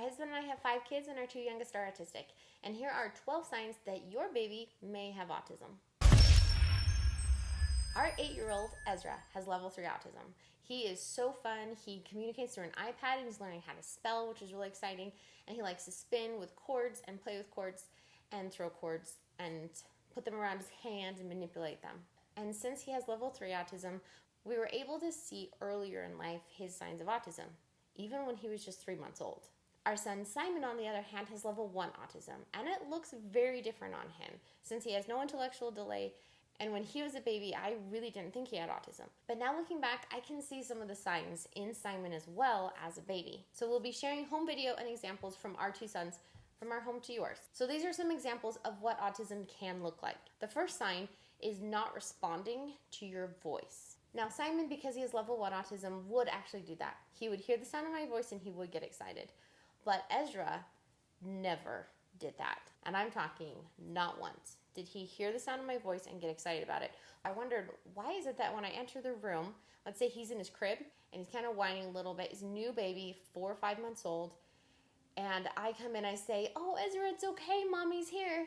My husband and I have 5 kids, and our 2 youngest are autistic. And here are 12 signs that your baby may have autism. Our 8-year-old Ezra has level 3 autism. He is so fun. He communicates through an iPad, and he's learning how to spell, which is really exciting. And he likes to spin with cords and play with cords and throw cords and put them around his hand and manipulate them. And since he has level 3 autism, we were able to see earlier in life his signs of autism, even when he was just 3 months old. Our son Simon, on the other hand, has level 1 autism, and it looks very different on him since he has no intellectual delay. And when he was a baby, I really didn't think he had autism. But now looking back, I can see some of the signs in Simon as well as a baby. So we'll be sharing home video and examples from our 2 sons, from our home to yours. So these are some examples of what autism can look like. The first sign is not responding to your voice. Now Simon, because he has level 1 autism, would actually do that. He would hear the sound of my voice and he would get excited. But Ezra never did that. And I'm talking not once did he hear the sound of my voice and get excited about it. I wondered, why is it that when I enter the room, let's say he's in his crib and he's kind of whining a little bit, he's a new baby, 4 or 5 months old, and I come in, I say, "Oh, Ezra, it's okay, mommy's here."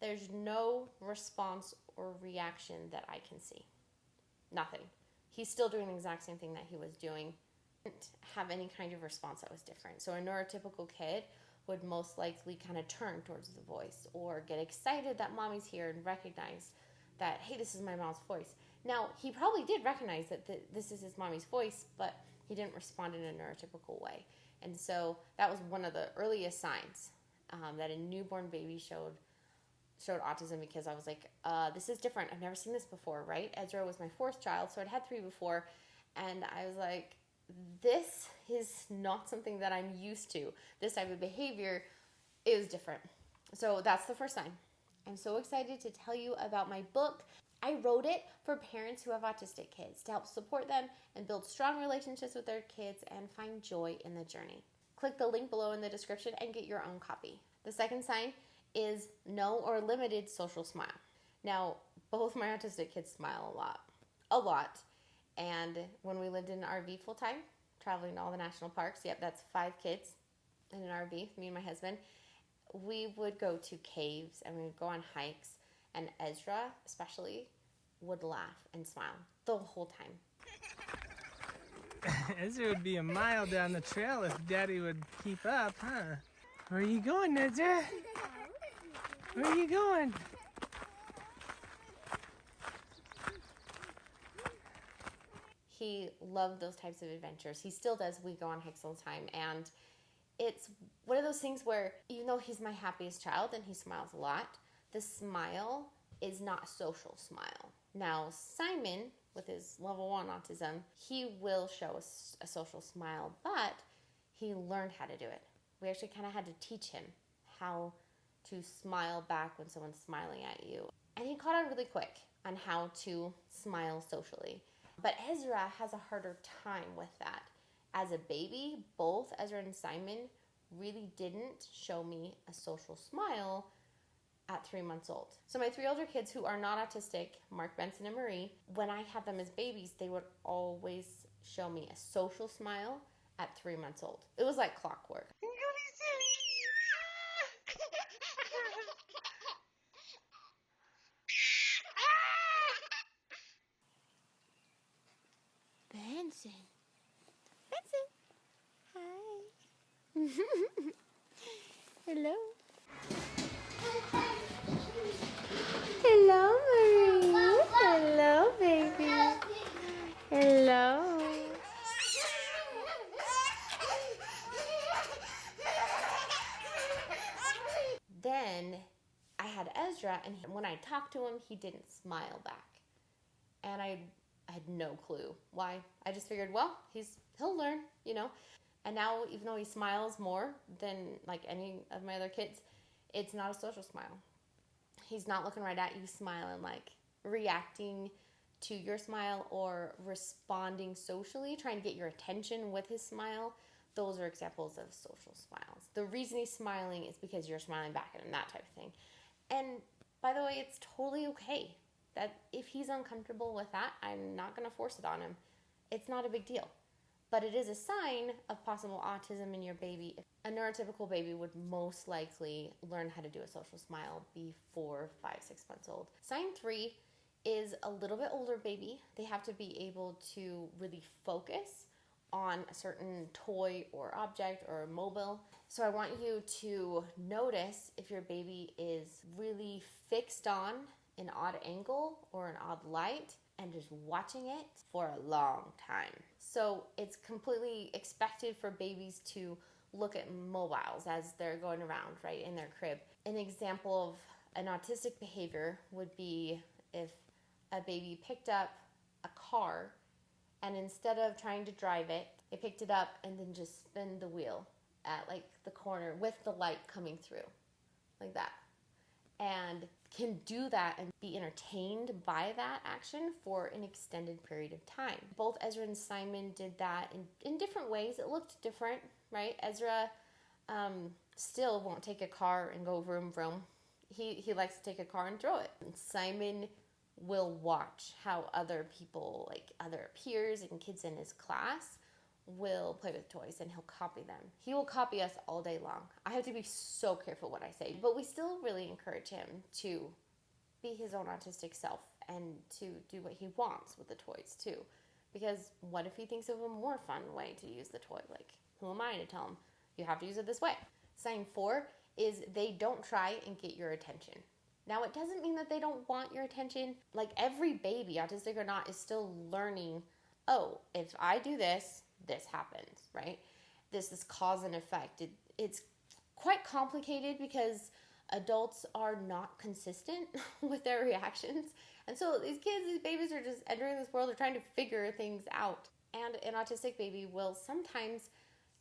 There's no response or reaction that I can see. Nothing. He's still doing the exact same thing that he was doing. Didn't have any kind of response that was different. So a neurotypical kid would most likely kind of turn towards the voice or get excited that mommy's here and recognize that, hey, this is my mom's voice. Now, he probably did recognize that this is his mommy's voice, but he didn't respond in a neurotypical way. And so that was one of the earliest signs that a newborn baby showed autism, because I was like, this is different. I've never seen this before, right? Ezra was my 4th child, so I'd had 3 before, and I was like, this is not something that I'm used to. This type of behavior is different. So that's the first sign. I'm so excited to tell you about my book. I wrote it for parents who have autistic kids to help support them and build strong relationships with their kids and find joy in the journey. Click the link below in the description and get your own copy. The second sign is no or limited social smile. Now, both my autistic kids smile a lot. And when we lived in an RV full time, traveling to all the national parks, that's 5 kids in an RV, me and my husband, we would go to caves and we would go on hikes, and Ezra especially would laugh and smile the whole time. Ezra would be a mile down the trail if Daddy would keep up, huh? Where are you going, Ezra? Where are you going? He loved those types of adventures. He still does. We go on hikes all the time. And it's one of those things where, even though he's my happiest child and he smiles a lot, the smile is not a social smile. Now, Simon, with his level 1 autism, he will show a social smile, but he learned how to do it. We actually kind of had to teach him how to smile back when someone's smiling at you. And he caught on really quick on how to smile socially. But Ezra has a harder time with that. As a baby, both Ezra and Simon really didn't show me a social smile at 3 months old. So my 3 older kids who are not autistic, Mark, Benson, and Marie, when I had them as babies, they would always show me a social smile at 3 months old. It was like clockwork. Benson. Hi. Hello. Hello, Marie. Hello, baby. Hello. Then I had Ezra, and when I talked to him, he didn't smile back. And I had no clue why. I just figured, well, he'll learn, And now, even though he smiles more than like any of my other kids, it's not a social smile. He's not looking right at you, smiling, like reacting to your smile or responding socially, trying to get your attention with his smile. Those are examples of social smiles. The reason he's smiling is because you're smiling back at him, that type of thing. And by the way, it's totally okay that if he's uncomfortable with that, I'm not going to force it on him. It's not a big deal. but it is a sign of possible autism in your baby. A neurotypical baby would most likely learn how to do a social smile before 5-6 months old. Sign 3 is a little bit older baby. They have to be able to really focus on a certain toy or object or mobile. So I want you to notice if your baby is really fixed on an odd angle or an odd light and just watching it for a long time. So it's completely expected for babies to look at mobiles as they're going around, right, in their crib. An example of an autistic behavior would be if a baby picked up a car and instead of trying to drive it, it picked it up and then just spin the wheel at like the corner with the light coming through, like that. And can do that and be entertained by that action for an extended period of time. Both Ezra and Simon did that in different ways. It looked different, right? Ezra still won't take a car and go vroom vroom. He likes to take a car and throw it. And Simon will watch how other people, like other peers and kids in his class, will play with toys and he'll copy them. He will copy us all day long. I have to be so careful what I say, but we still really encourage him to be his own autistic self and to do what he wants with the toys too. Because what if he thinks of a more fun way to use the toy? Like, who am I to tell him you have to use it this way? Sign 4 is they don't try and get your attention. Now, it doesn't mean that they don't want your attention. Like, every baby, autistic or not, is still learning, oh, if I do this, this happens, right? This is cause and effect. It's quite complicated because adults are not consistent with their reactions. And so these kids, these babies are just entering this world, they're trying to figure things out. And an autistic baby will sometimes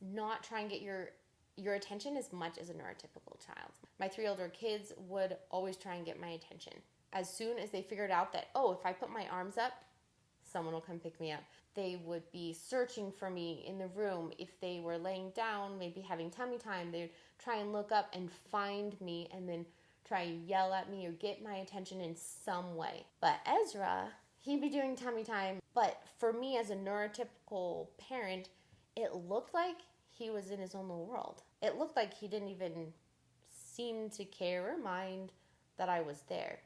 not try and get your attention as much as a neurotypical child. My 3 older kids would always try and get my attention. As soon as they figured out that, oh, if I put my arms up, someone will come pick me up. They would be searching for me in the room. If they were laying down, maybe having tummy time, they'd try and look up and find me and then try and yell at me or get my attention in some way. But Ezra, he'd be doing tummy time. But for me as a neurotypical parent, it looked like he was in his own little world. It looked like he didn't even seem to care or mind that I was there.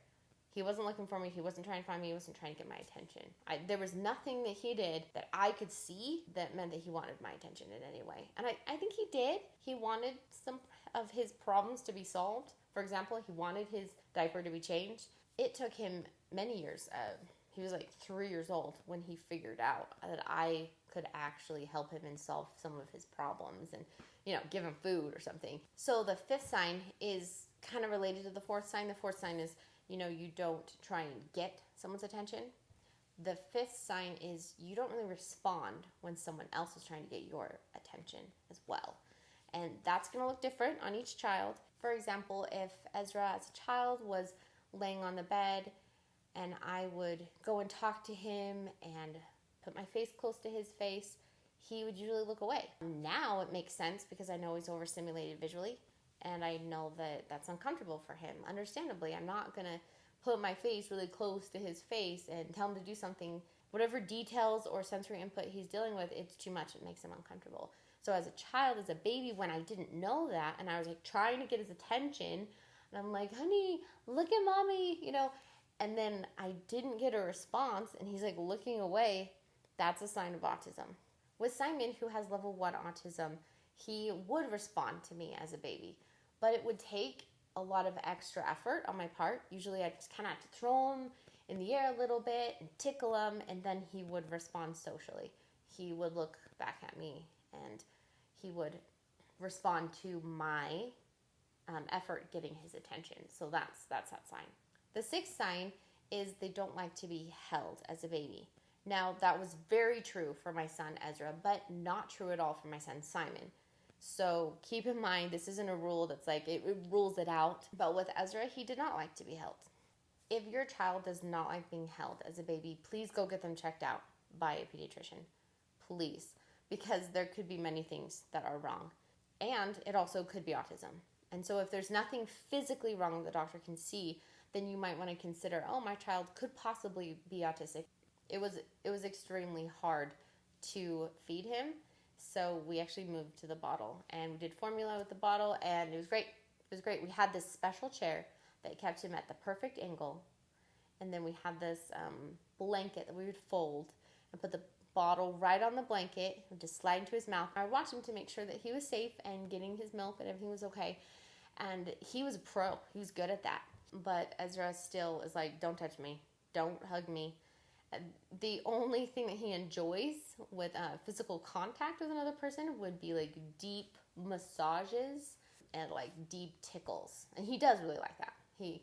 He wasn't looking for me. He wasn't trying to find me. He wasn't trying to get my attention. There was nothing that he did that I could see that meant that he wanted my attention in any way. And I think he did. He wanted some of his problems to be solved. For example, he wanted his diaper to be changed. It took him many years. He was like 3 years old when he figured out that I could actually help him and solve some of his problems and, give him food or something. So the 5th sign is kind of related to the 4th sign. The 4th sign is, you don't try and get someone's attention. The 5th sign is you don't really respond when someone else is trying to get your attention as well. And that's going to look different on each child. For example, if Ezra as a child was laying on the bed and I would go and talk to him and put my face close to his face, he would usually look away. Now it makes sense because I know he's overstimulated visually. And I know that that's uncomfortable for him. Understandably, I'm not going to put my face really close to his face and tell him to do something. Whatever details or sensory input he's dealing with, it's too much. It makes him uncomfortable. So as a child, as a baby, when I didn't know that, and I was like trying to get his attention, and I'm like, honey, look at mommy, and then I didn't get a response, and he's like looking away, that's a sign of autism. With Simon, who has level 1 autism, he would respond to me as a baby. But it would take a lot of extra effort on my part. Usually I just kind of have to throw him in the air a little bit and tickle him, and then he would respond socially. He would look back at me, and he would respond to my effort getting his attention. So that's that sign. The 6th sign is they don't like to be held as a baby. Now, that was very true for my son Ezra, but not true at all for my son Simon. So keep in mind, this isn't a rule that's like, it rules it out. But with Ezra, he did not like to be held. If your child does not like being held as a baby, please go get them checked out by a pediatrician. Please. Because there could be many things that are wrong. And it also could be autism. And so if there's nothing physically wrong the doctor can see, then you might want to consider, oh, my child could possibly be autistic. It was extremely hard to feed him. So we actually moved to the bottle, and we did formula with the bottle, and it was great. It was great. We had this special chair that kept him at the perfect angle, and then we had this blanket that we would fold and put the bottle right on the blanket and just slide into his mouth. I watched him to make sure that he was safe and getting his milk and everything was okay. And he was a pro. He was good at that. But Ezra still is like, don't touch me. Don't hug me. The only thing that he enjoys with physical contact with another person would be like deep massages and like deep tickles. And he does really like that. He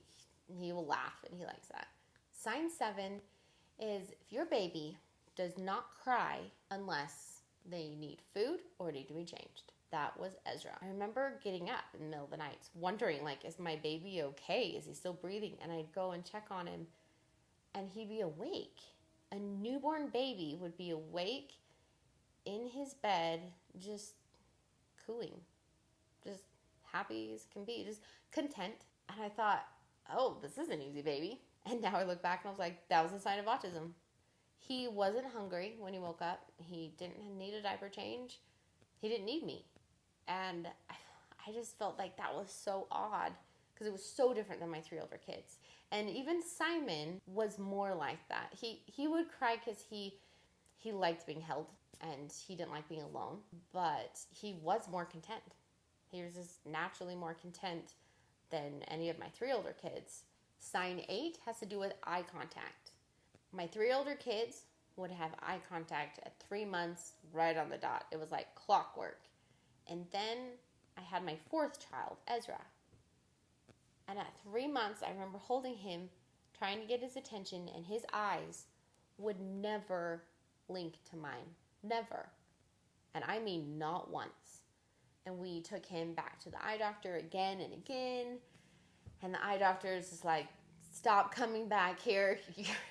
will laugh and he likes that. Sign 7 is if your baby does not cry unless they need food or need to be changed. That was Ezra. I remember getting up in the middle of the night, wondering, like, is my baby okay? Is he still breathing? And I'd go and check on him, and he'd be awake. A newborn baby would be awake in his bed, just cooing, just happy as can be, just content. And I thought, oh, this is an easy baby. And now I look back and I was like, that was a sign of autism. He wasn't hungry when he woke up. He didn't need a diaper change. He didn't need me. And I just felt like that was so odd because it was so different than my 3 older kids. And even Simon was more like that. He would cry because he liked being held and he didn't like being alone. But he was more content. He was just naturally more content than any of my 3 older kids. Sign 8 has to do with eye contact. My 3 older kids would have eye contact at 3 months right on the dot. It was like clockwork. And then I had my 4th child, Ezra. And at 3 months, I remember holding him, trying to get his attention, and his eyes would never link to mine. Never. And I mean not once. And we took him back to the eye doctor again and again. And the eye doctor is just like, stop coming back here.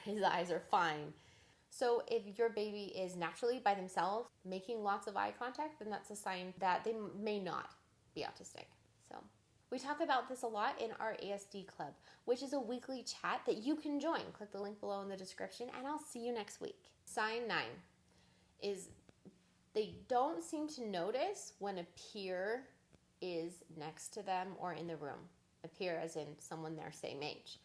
His eyes are fine. So if your baby is naturally by themselves making lots of eye contact, then that's a sign that they may not be autistic. So we talk about this a lot in our ASD club, which is a weekly chat that you can join. Click the link below in the description, and I'll see you next week. Sign 9 is they don't seem to notice when a peer is next to them or in the room. A peer as in someone their same age.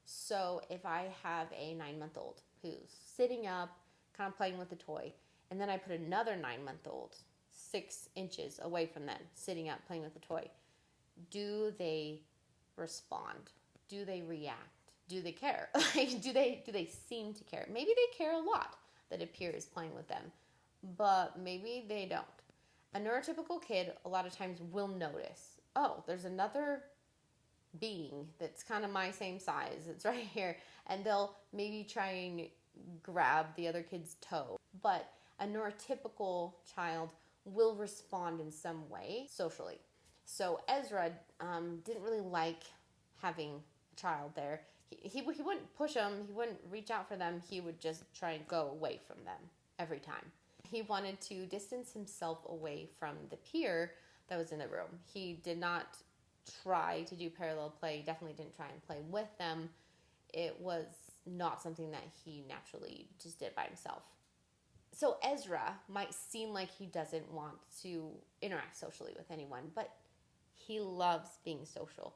So if I have a 9-month-old who's sitting up, kind of playing with a toy, and then I put another 9-month-old 6 inches away from them, sitting up, playing with a toy, do they respond? Do they react? Do they care? do they seem to care? Maybe they care a lot that a peer is playing with them, but maybe they don't. A neurotypical kid a lot of times will notice, oh, there's another being that's kind of my same size. It's right here. And they'll maybe try and grab the other kid's toe. But a neurotypical child will respond in some way socially. So Ezra didn't really like having a child there. He wouldn't push them. He wouldn't reach out for them. He would just try and go away from them every time. He wanted to distance himself away from the peer that was in the room. He did not try to do parallel play. He definitely didn't try and play with them. It was not something that he naturally just did by himself. So Ezra might seem like he doesn't want to interact socially with anyone, but he loves being social.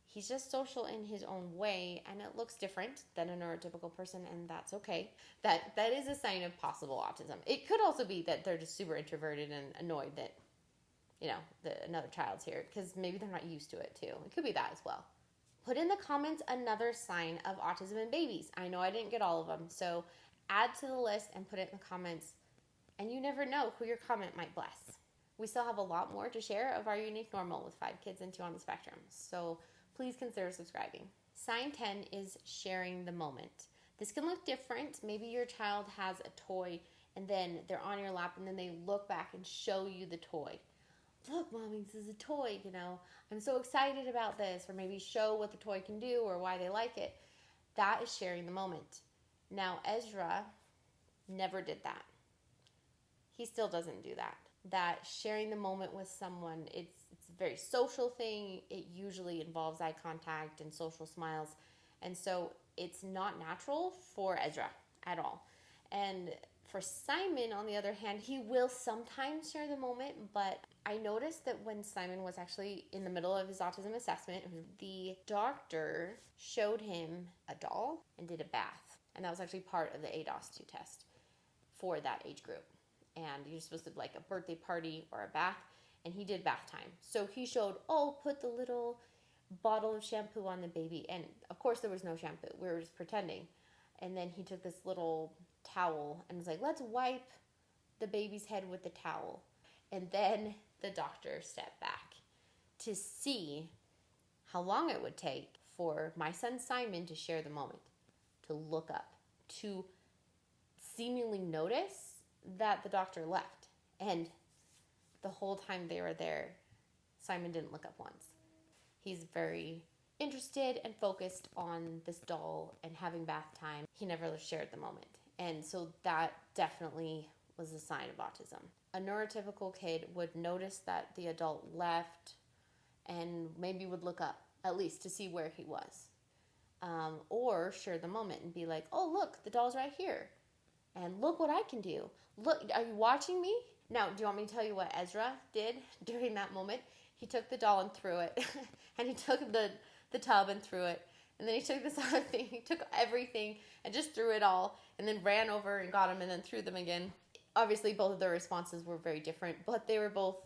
He's just social in his own way, and it looks different than a neurotypical person, and that's okay. That is a sign of possible autism. It could also be that they're just super introverted and annoyed that, another child's here, because maybe they're not used to it too. It could be that as well. Put in the comments another sign of autism in babies. I know I didn't get all of them, so add to the list and put it in the comments, and you never know who your comment might bless. We still have a lot more to share of our unique normal with 5 kids and 2 on the spectrum, so please consider subscribing. Sign 10 is sharing the moment. This can look different. Maybe your child has a toy and then they're on your lap and then they look back and show you the toy. Look, Mommy, this is a toy, I'm so excited about this. Or maybe show what the toy can do or why they like it. That is sharing the moment. Now, Ezra never did that. He still doesn't do that. That sharing the moment with someone, it's a very social thing. It usually involves eye contact and social smiles. And so it's not natural for Ezra at all. And For Simon, on the other hand, he will sometimes share the moment, but I noticed that when Simon was actually in the middle of his autism assessment, the doctor showed him a doll and did a bath. And that was actually part of the ADOS-2 test for that age group. And you're supposed to have like a birthday party or a bath, and he did bath time. So he showed, put the little bottle of shampoo on the baby. And of course there was no shampoo. We were just pretending. And then he took this little towel and was like, let's wipe the baby's head with the towel. And then the doctor stepped back to see how long it would take for my son Simon to share the moment, to look up, to seemingly notice that the doctor left. And the whole time they were there, Simon didn't look up once. He's very interested and focused on this doll and having bath time. He never shared the moment. And so that definitely was a sign of autism. A neurotypical kid would notice that the adult left and maybe would look up, at least to see where he was. Or share the moment and be like, oh, look, the doll's right here. And look what I can do. Look, are you watching me? Now, do you want me to tell you what Ezra did during that moment? He took the doll and threw it. And he took the tub and threw it. And then he took this other thing. He took everything and just threw it all. And then ran over and got them and then threw them again. Obviously, both of their responses were very different, but they were both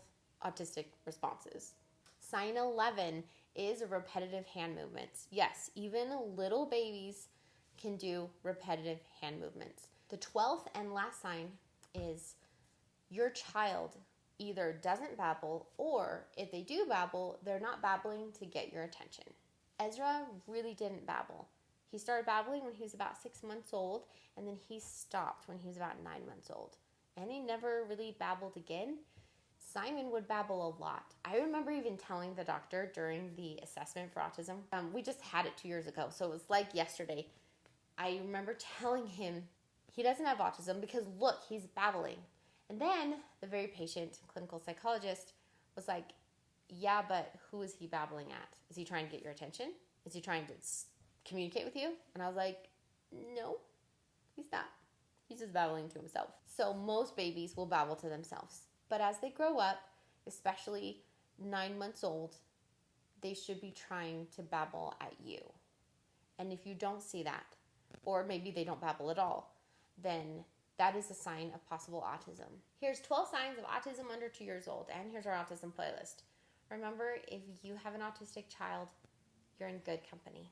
autistic responses. Sign 11 is repetitive hand movements. Yes, even little babies can do repetitive hand movements. The 12th and last sign is your child either doesn't babble, or if they do babble, they're not babbling to get your attention. Ezra really didn't babble. He started babbling when he was about 6 months old, and then he stopped when he was about 9 months old. And he never really babbled again. Simon would babble a lot. I remember even telling the doctor during the assessment for autism, we just had it 2 years ago, so it was like yesterday. I remember telling him he doesn't have autism because look, he's babbling. And then the very patient clinical psychologist was like, yeah, but who is he babbling at? Is he trying to get your attention? Is he trying to communicate with you? And I was like, no, he's not. He's just babbling to himself. So most babies will babble to themselves. But as they grow up, especially 9 months old, they should be trying to babble at you. And if you don't see that, or maybe they don't babble at all, then that is a sign of possible autism. Here's 12 signs of autism under 2 years old, and here's our autism playlist. Remember, if you have an autistic child, you're in good company.